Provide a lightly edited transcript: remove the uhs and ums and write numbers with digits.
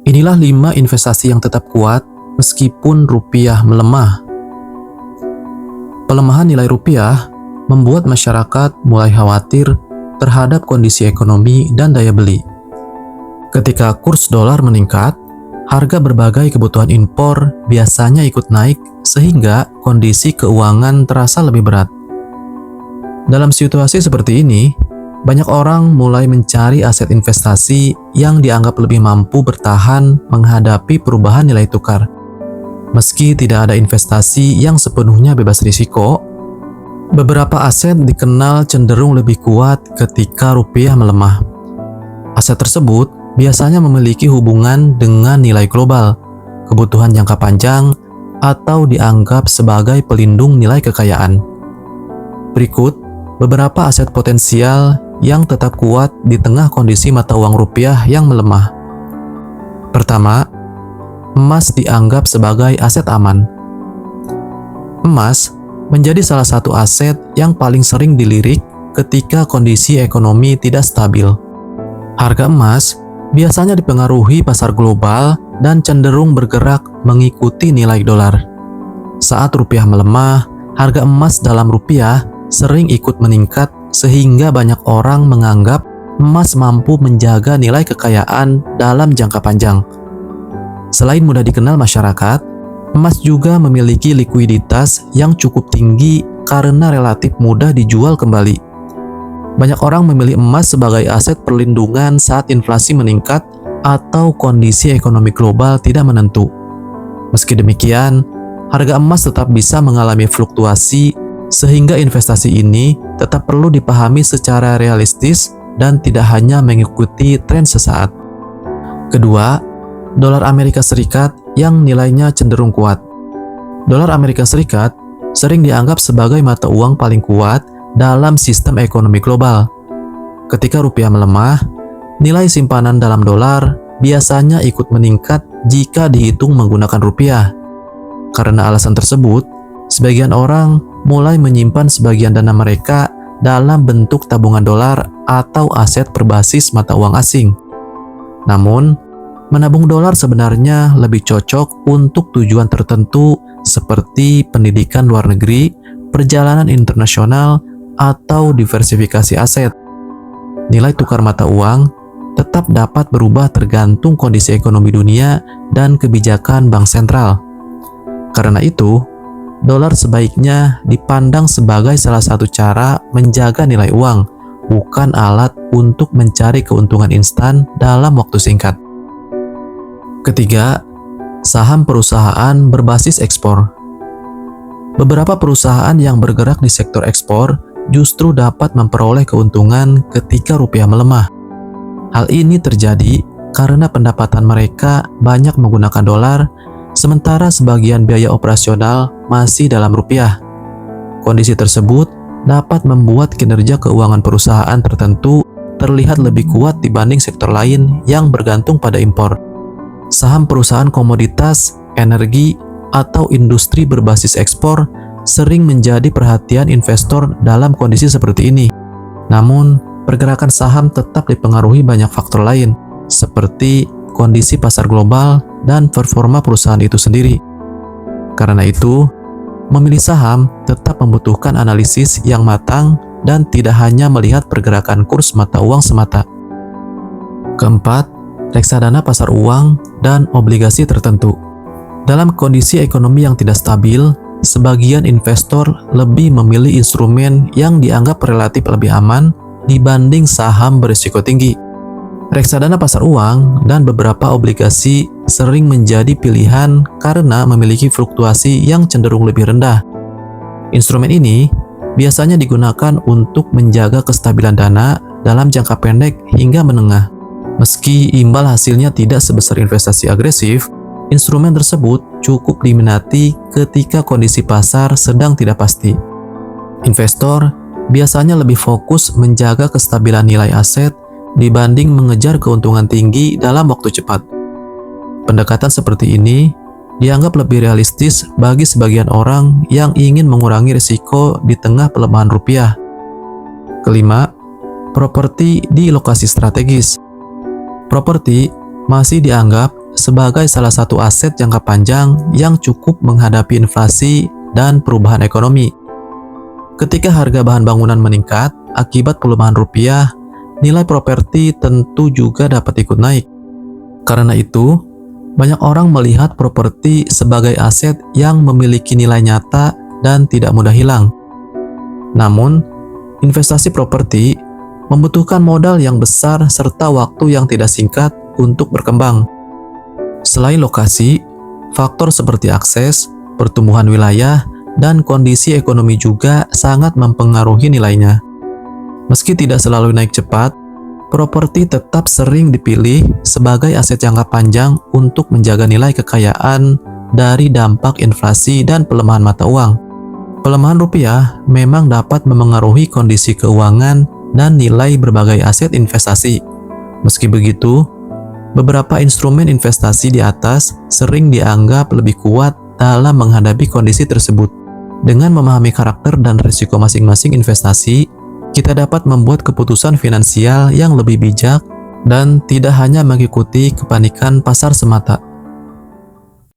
Inilah 5 investasi yang tetap kuat meskipun rupiah melemah. Pelemahan nilai rupiah membuat masyarakat mulai khawatir terhadap kondisi ekonomi dan daya beli. Ketika kurs dolar meningkat, harga berbagai kebutuhan impor biasanya ikut naik sehingga kondisi keuangan terasa lebih berat. Dalam situasi seperti ini, banyak orang mulai mencari aset investasi yang dianggap lebih mampu bertahan menghadapi perubahan nilai tukar. Meski tidak ada investasi yang sepenuhnya bebas risiko, beberapa aset dikenal cenderung lebih kuat ketika rupiah melemah. Aset tersebut biasanya memiliki hubungan dengan nilai global, kebutuhan jangka panjang, atau dianggap sebagai pelindung nilai kekayaan. Berikut beberapa aset potensial yang tetap kuat di tengah kondisi mata uang rupiah yang melemah. Pertama, emas dianggap sebagai aset aman. Emas menjadi salah satu aset yang paling sering dilirik ketika kondisi ekonomi tidak stabil. Harga emas biasanya dipengaruhi pasar global dan cenderung bergerak mengikuti nilai dolar. Saat rupiah melemah, harga emas dalam rupiah sering ikut meningkat sehingga banyak orang menganggap emas mampu menjaga nilai kekayaan dalam jangka panjang. Selain mudah dikenal masyarakat, emas juga memiliki likuiditas yang cukup tinggi karena relatif mudah dijual kembali. Banyak orang memilih emas sebagai aset perlindungan saat inflasi meningkat atau kondisi ekonomi global tidak menentu. Meski demikian, harga emas tetap bisa mengalami fluktuasi sehingga investasi ini tetap perlu dipahami secara realistis dan tidak hanya mengikuti tren sesaat. Kedua, dolar Amerika Serikat yang nilainya cenderung kuat. Dolar Amerika Serikat sering dianggap sebagai mata uang paling kuat dalam sistem ekonomi global. Ketika rupiah melemah, nilai simpanan dalam dolar biasanya ikut meningkat jika dihitung menggunakan rupiah. Karena alasan tersebut, sebagian orang mulai menyimpan sebagian dana mereka dalam bentuk tabungan dolar atau aset berbasis mata uang asing. Namun, menabung dolar sebenarnya lebih cocok untuk tujuan tertentu seperti pendidikan luar negeri, perjalanan internasional, atau diversifikasi aset. Nilai tukar mata uang tetap dapat berubah tergantung kondisi ekonomi dunia dan kebijakan bank sentral. Karena itu, dolar sebaiknya dipandang sebagai salah satu cara menjaga nilai uang, bukan alat untuk mencari keuntungan instan dalam waktu singkat. Ketiga, saham perusahaan berbasis ekspor. Beberapa perusahaan yang bergerak di sektor ekspor justru dapat memperoleh keuntungan ketika rupiah melemah. Hal ini terjadi karena pendapatan mereka banyak menggunakan dolar, sementara sebagian biaya operasional masih dalam rupiah. Kondisi tersebut dapat membuat kinerja keuangan perusahaan tertentu terlihat lebih kuat dibanding sektor lain yang bergantung pada impor. Saham perusahaan komoditas, energi, atau industri berbasis ekspor sering menjadi perhatian investor dalam kondisi seperti ini. Namun, pergerakan saham tetap dipengaruhi banyak faktor lain, seperti kondisi pasar global dan performa perusahaan itu sendiri. Karena itu, memilih saham tetap membutuhkan analisis yang matang dan tidak hanya melihat pergerakan kurs mata uang semata. Keempat, reksadana pasar uang dan obligasi tertentu. Dalam kondisi ekonomi yang tidak stabil, sebagian investor lebih memilih instrumen yang dianggap relatif lebih aman dibanding saham berisiko tinggi. Reksadana pasar uang dan beberapa obligasi sering menjadi pilihan karena memiliki fluktuasi yang cenderung lebih rendah. Instrumen ini biasanya digunakan untuk menjaga kestabilan dana dalam jangka pendek hingga menengah. Meski imbal hasilnya tidak sebesar investasi agresif, instrumen tersebut cukup diminati ketika kondisi pasar sedang tidak pasti. Investor biasanya lebih fokus menjaga kestabilan nilai aset dibanding mengejar keuntungan tinggi dalam waktu cepat. Pendekatan seperti ini dianggap lebih realistis bagi sebagian orang yang ingin mengurangi risiko di tengah pelemahan rupiah. Kelima, properti di lokasi strategis. Properti masih dianggap sebagai salah satu aset jangka panjang yang cukup menghadapi inflasi dan perubahan ekonomi. Ketika harga bahan bangunan meningkat akibat pelemahan rupiah, nilai properti tentu juga dapat ikut naik. Karena itu, banyak orang melihat properti sebagai aset yang memiliki nilai nyata dan tidak mudah hilang. Namun, investasi properti membutuhkan modal yang besar serta waktu yang tidak singkat untuk berkembang. Selain lokasi, faktor seperti akses, pertumbuhan wilayah, dan kondisi ekonomi juga sangat mempengaruhi nilainya. Meski tidak selalu naik cepat, properti tetap sering dipilih sebagai aset jangka panjang untuk menjaga nilai kekayaan dari dampak inflasi dan pelemahan mata uang. Pelemahan rupiah memang dapat memengaruhi kondisi keuangan dan nilai berbagai aset investasi. Meski begitu, beberapa instrumen investasi di atas sering dianggap lebih kuat dalam menghadapi kondisi tersebut. Dengan memahami karakter dan risiko masing-masing investasi, kita dapat membuat keputusan finansial yang lebih bijak dan tidak hanya mengikuti kepanikan pasar semata.